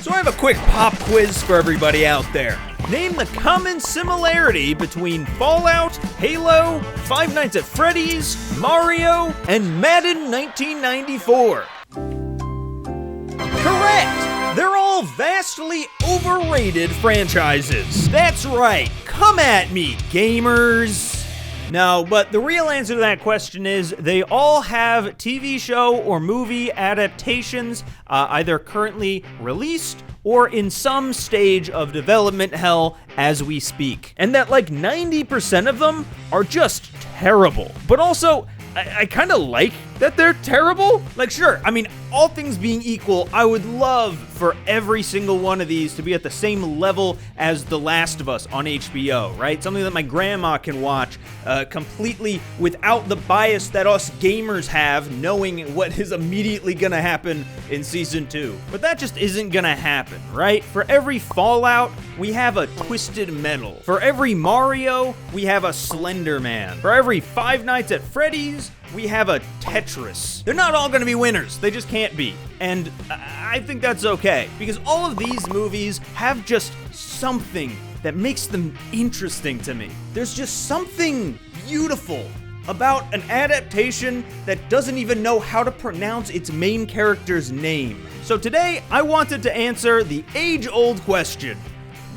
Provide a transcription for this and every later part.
So I have a quick pop quiz for everybody out there. Name the common similarity between Fallout, Halo, Five Nights at Freddy's, Mario, and Madden 1994. Correct! They're all vastly overrated franchises. That's right, come at me, gamers. No, but the real answer to that question is they all have TV show or movie adaptations, either currently released or in some stage of development hell as we speak. And that like 90% of them are just terrible. But also, I kind of like that they're terrible. Like, sure, I mean, all things being equal, I would love for every single one of these to be at the same level as The Last of Us on HBO, right? Something that my grandma can watch completely without the bias that us gamers have, knowing what is immediately gonna happen in Season 2. But that just isn't gonna happen, right? For every Fallout, we have a Twisted Metal. For every Mario, we have a Slender Man. For every Five Nights at Freddy's, we have a Tetris. They're not all gonna be winners, they just can't be. And I think that's okay, because all of these movies have just something that makes them interesting to me. There's just something beautiful about an adaptation that doesn't even know how to pronounce its main character's name. So today, I wanted to answer the age-old question: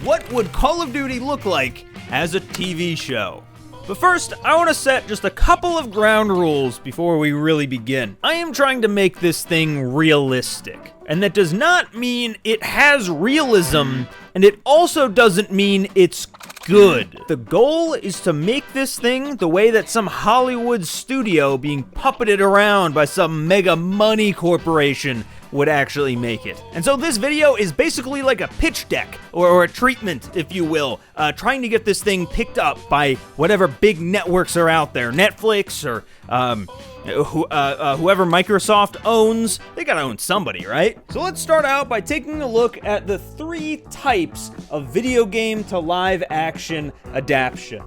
what would Call of Duty look like as a TV show? But first, I want to set just a couple of ground rules before we really begin. I am trying to make this thing realistic, and that does not mean it has realism, and it also doesn't mean it's good. The goal is to make this thing the way that some Hollywood studio being puppeted around by some mega money corporation would actually make it. And so this video is basically like a pitch deck, or a treatment, if you will, trying to get this thing picked up by whatever big networks are out there, Netflix or whoever Microsoft owns. They gotta own somebody, right? So let's start out by taking a look at the 3 types of video game to live action adaptation.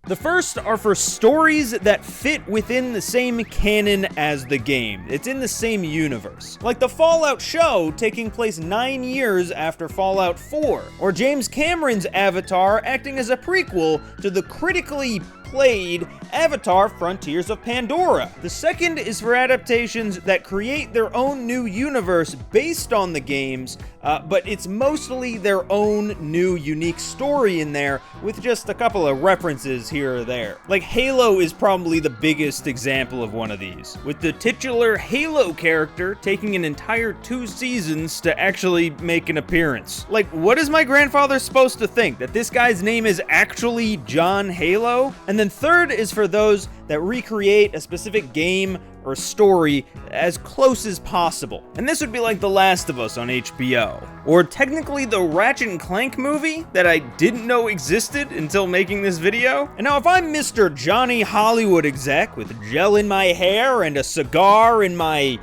The first are for stories that fit within the same canon as the game. It's in the same universe. Like the Fallout show taking place 9 years after Fallout 4, or James Cameron's Avatar acting as a prequel to the critically played Avatar Frontiers of Pandora. The second is for adaptations that create their own new universe based on the games, but it's mostly their own new unique story in there with just a couple of references here or there. Like Halo is probably the biggest example of one of these, with the titular Halo character taking an entire 2 seasons to actually make an appearance. Like, what is my grandfather supposed to think? That this guy's name is actually John Halo? And then third is for those that recreate a specific game or story as close as possible. And this would be like The Last of Us on HBO. Or technically the Ratchet & Clank movie that I didn't know existed until making this video. And now if I'm Mr. Johnny Hollywood exec with gel in my hair and a cigar in my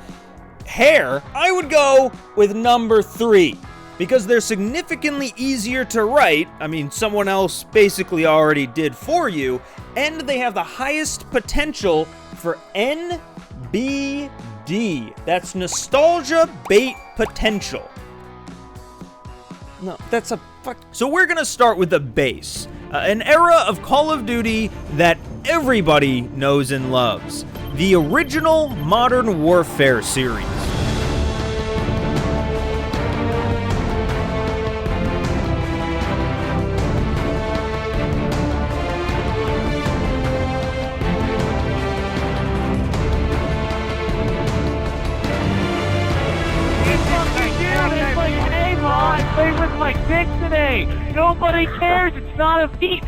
hair, I would go with number 3. Because they're significantly easier to write, I mean, someone else basically already did for you, and they have the highest potential for NBD. That's nostalgia bait potential. No, that's a fuck. So we're gonna start with the base. An era of Call of Duty that everybody knows and loves. The original Modern Warfare series. Nobody cares, it's not a feat.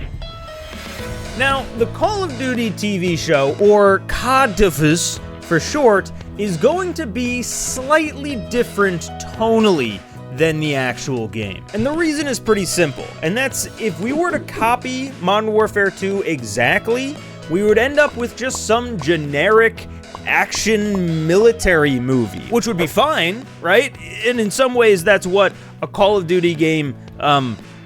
Now, the Call of Duty TV show, or COD TV for short, is going to be slightly different tonally than the actual game. And the reason is pretty simple, and that's if we were to copy Modern Warfare 2 exactly, we would end up with just some generic action military movie, which would be fine, right? And in some ways, that's what a Call of Duty game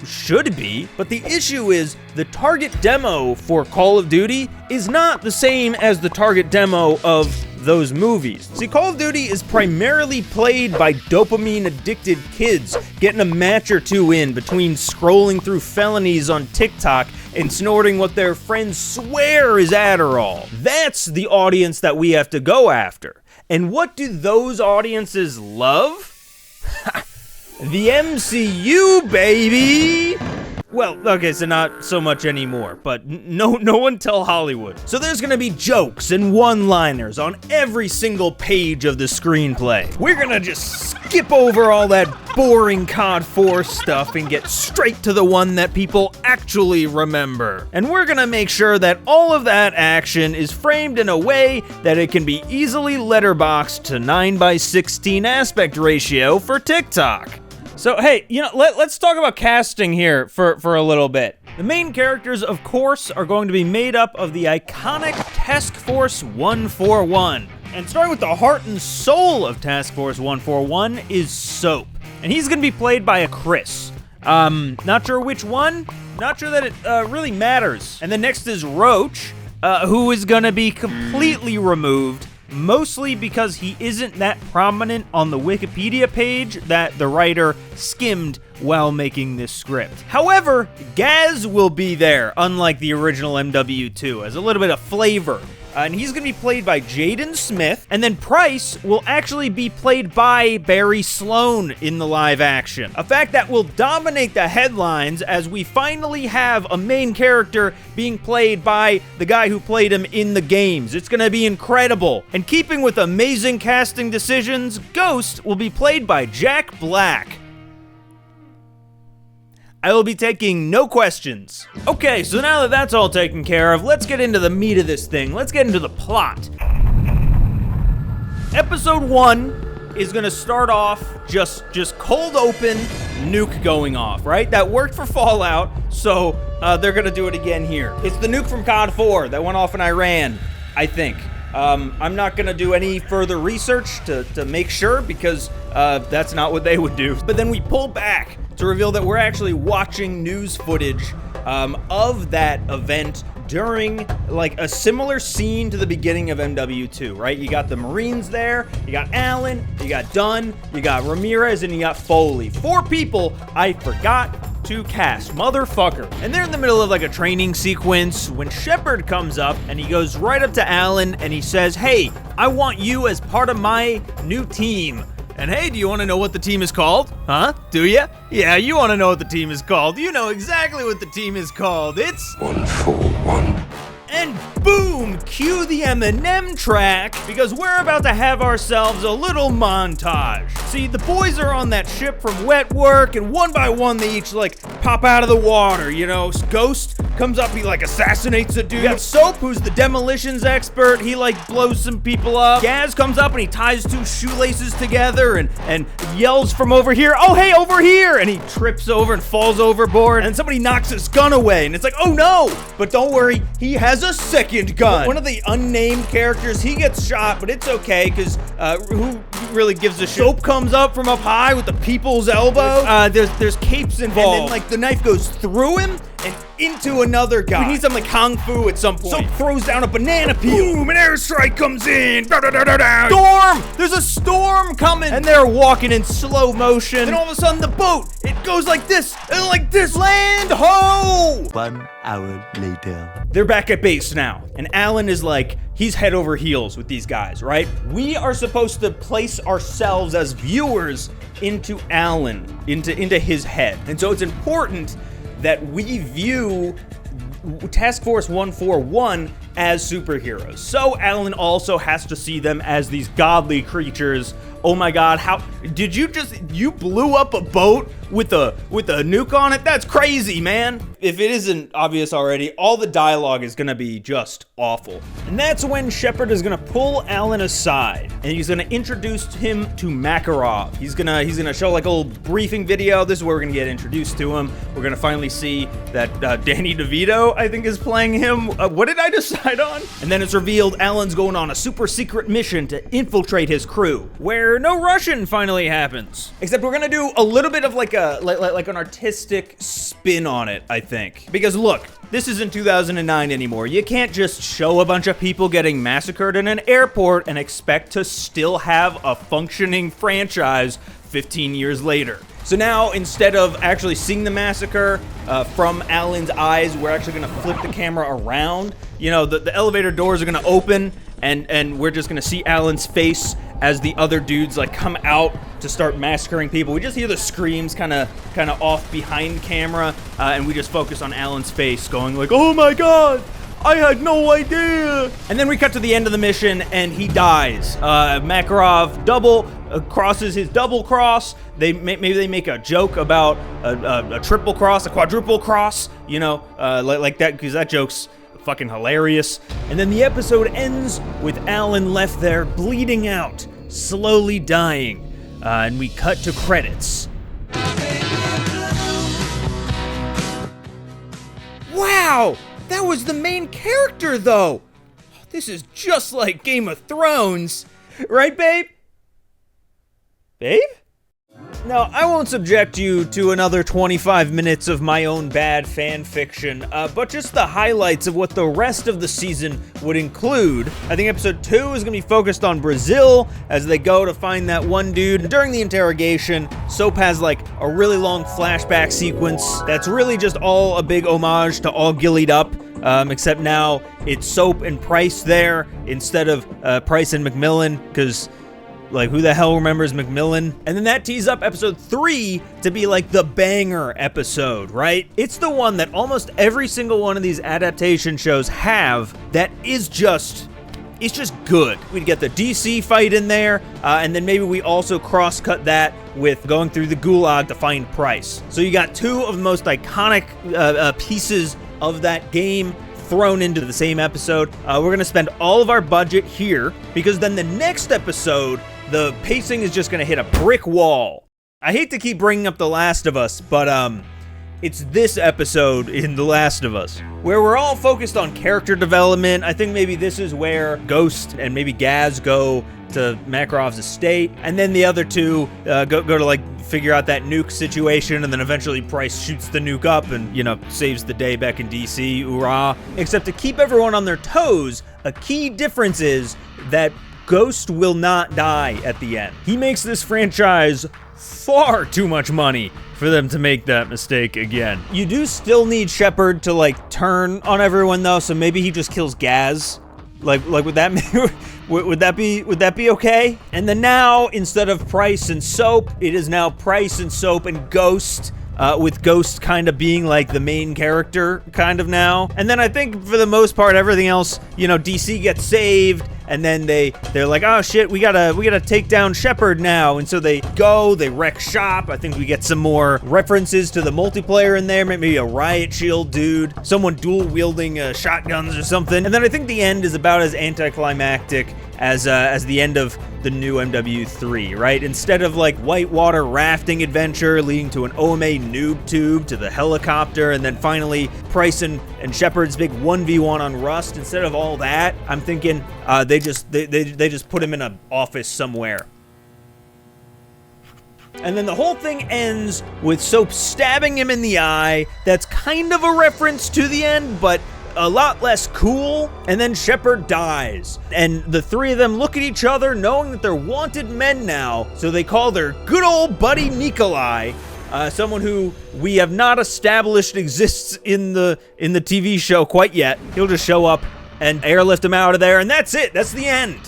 should be, but the issue is the target demo for Call of Duty is not the same as the target demo of those movies. See, Call of Duty is primarily played by dopamine-addicted kids, getting a match or two in between scrolling through felonies on TikTok and snorting what their friends swear is Adderall. That's the audience that we have to go after. And what do those audiences love? The MCU, baby! Well, okay, so not so much anymore, but no one tell Hollywood. So there's gonna be jokes and one-liners on every single page of the screenplay. We're gonna just skip over all that boring COD 4 stuff and get straight to the one that people actually remember. And we're gonna make sure that all of that action is framed in a way that it can be easily letterboxed to 9:16 aspect ratio for TikTok. So, hey, let's talk about casting here for a little bit. The main characters, of course, are going to be made up of the iconic Task Force 141. And starting with the heart and soul of Task Force 141 is Soap. And he's going to be played by a Chris. Not sure which one, not sure that it really matters. And then next is Roach, who is going to be completely removed, mostly because he isn't that prominent on the Wikipedia page that the writer skimmed while making this script. However, Gaz will be there, unlike the original MW2, as a little bit of flavor. And he's going to be played by Jaden Smith, and then Price will actually be played by Barry Sloan in the live action. A fact that will dominate the headlines as we finally have a main character being played by the guy who played him in the games. It's going to be incredible. And keeping with amazing casting decisions, Ghost will be played by Jack Black. I will be taking no questions. Okay, so now that that's all taken care of, let's get into the meat of this thing. Let's get into the plot. Episode 1 is gonna start off just cold open, nuke going off, right? That worked for Fallout, so they're gonna do it again here. It's the nuke from COD 4 that went off in Iran, I think. I'm not gonna do any further research to make sure, because that's not what they would do. But then we pull back to reveal that we're actually watching news footage of that event during like a similar scene to the beginning of MW2, right? You got the Marines there, you got Allen, you got Dunn, you got Ramirez, and you got Foley. 4 people I forgot to cast, motherfucker. And they're in the middle of like a training sequence when Shepard comes up and he goes right up to Allen and he says, "Hey, I want you as part of my new team. And hey, do you want to know what the team is called? Huh? Do ya? Yeah, you want to know what the team is called. You know exactly what the team is called. It's 141. And boom, cue the Eminem track, because we're about to have ourselves a little montage. See, the boys are on that ship from wet work, and one by one they each like pop out of the water, you know. Ghost comes up, he like assassinates a dude. You got Soap, who's the demolitions expert, he like blows some people up. Gaz comes up and he ties 2 shoelaces together and yells from over here, "Oh hey, over here!" And he trips over and falls overboard, and somebody knocks his gun away, and it's like, oh no! But don't worry, he has a second gun. One of the unnamed characters, he gets shot, but it's okay, because who really gives a shit? Soap comes up from up high with the people's elbow. There's capes involved. And then like the knife goes through him and into another guy. We need some like kung fu at some point. Soap throws down a banana peel. Boom, an airstrike comes in. Storm! There's a storm coming. And they're walking in slow motion. And all of a sudden the boat, it goes like this and like this. Land ho! 1 hour later. They're back at base now. And Alan is like, he's head over heels with these guys, right? We are supposed to place ourselves as viewers into Alan, into his head. And so it's important that we view Task Force 141 as superheroes. So Alan also has to see them as these godly creatures. Oh my god, how did you blew up a boat with a nuke on it? That's crazy, man. If it isn't obvious already, all the dialogue is gonna be just awful. And that's when Shepard is gonna pull Alan aside and he's gonna introduce him to Makarov. He's gonna show like a little briefing video. This is where we're gonna get introduced to him. We're gonna finally see that Danny DeVito, I think, is playing him. What did I just say? decide on. And then it's revealed Alan's going on a super secret mission to infiltrate his crew, where no Russian finally happens. Except we're gonna do a little bit of like an artistic spin on it, I think. Because look, this isn't 2009 anymore. You can't just show a bunch of people getting massacred in an airport and expect to still have a functioning franchise 15 years later. So now, instead of actually seeing the massacre from Alan's eyes, we're actually gonna flip the camera around. You know, the elevator doors are gonna open, and we're just gonna see Alan's face as the other dudes like come out to start massacring people. We just hear the screams kind of off behind camera, and we just focus on Alan's face going like, "Oh my God, I had no idea." And then we cut to the end of the mission, and he dies. Makarov crosses his double cross. Maybe they make a joke about a triple cross, a quadruple cross, you know, like that, because that joke's fucking hilarious. And then the episode ends with Alan left there bleeding out, slowly dying, and we cut to credits. Wow, that was the main character though. This is just like Game of Thrones, right, babe? Babe? Now, I won't subject you to another 25 minutes of my own bad fan fiction, but just the highlights of what the rest of the season would include. I think episode 2 is going to be focused on Brazil as they go to find that one dude. During the interrogation, Soap has like a really long flashback sequence that's really just all a big homage to All Gillied Up, except now it's Soap and Price there instead of Price and McMillan, because like, who the hell remembers McMillan? And then that tees up episode 3 to be like the banger episode, right? It's the one that almost every single one of these adaptation shows have that is just, it's just good. We'd get the DC fight in there, and then maybe we also cross-cut that with going through the gulag to find Price. So you got two of the most iconic pieces of that game thrown into the same episode. We're going to spend all of our budget here, because then the next episode, the pacing is just going to hit a brick wall. I hate to keep bringing up The Last of Us, but it's this episode in The Last of Us where we're all focused on character development. I think maybe this is where Ghost and maybe Gaz go to Makarov's estate, and then the other two go to like figure out that nuke situation, and then eventually Price shoots the nuke up and, you know, saves the day back in DC, hoorah. Except to keep everyone on their toes, a key difference is that Ghost will not die at the end. He makes this franchise far too much money for them to make that mistake again. You do still need Shepard to like turn on everyone though, so maybe he just kills Gaz. Like would that be okay? And then now, instead of Price and Soap, it is now Price and Soap and Ghost, with Ghost kind of being like the main character kind of now. And then I think for the most part, everything else, you know, DC gets saved, and then they're like, oh shit, we gotta take down Shepard now. And so they wreck shop. I think we get some more references to the multiplayer in there, maybe a riot shield dude, someone dual wielding shotguns or something. And then I think the end is about as anticlimactic as the end of the new MW3, right? Instead of like whitewater rafting adventure leading to an OMA noob tube to the helicopter, and then finally Price and Shepard's big 1v1 on Rust, instead of all that, I'm thinking they just put him in an office somewhere. And then the whole thing ends with Soap stabbing him in the eye. That's kind of a reference to the end, but a lot less cool. And then Shepard dies, and the three of them look at each other knowing that they're wanted men now, so they call their good old buddy Nikolai, someone who we have not established exists in the TV show quite yet. He'll just show up and airlift him out of there, and that's it. That's the end.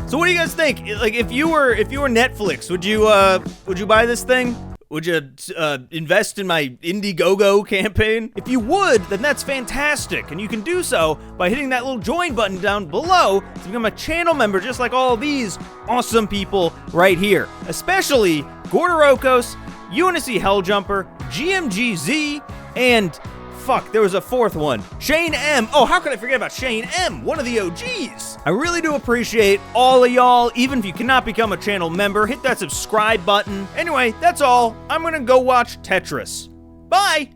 So what do you guys think? Like, if you were Netflix, would you buy this thing? Would you invest in my Indiegogo campaign? If you would, then that's fantastic, and you can do so by hitting that little join button down below to become a channel member, just like all these awesome people right here. Especially Gordorokos, UNSC Helljumper, GMGZ, and fuck, there was a fourth one. Shane M. Oh, how could I forget about Shane M, one of the OGs? I really do appreciate all of y'all. Even if you cannot become a channel member, hit that subscribe button. Anyway, that's all. I'm gonna go watch Tetris. Bye!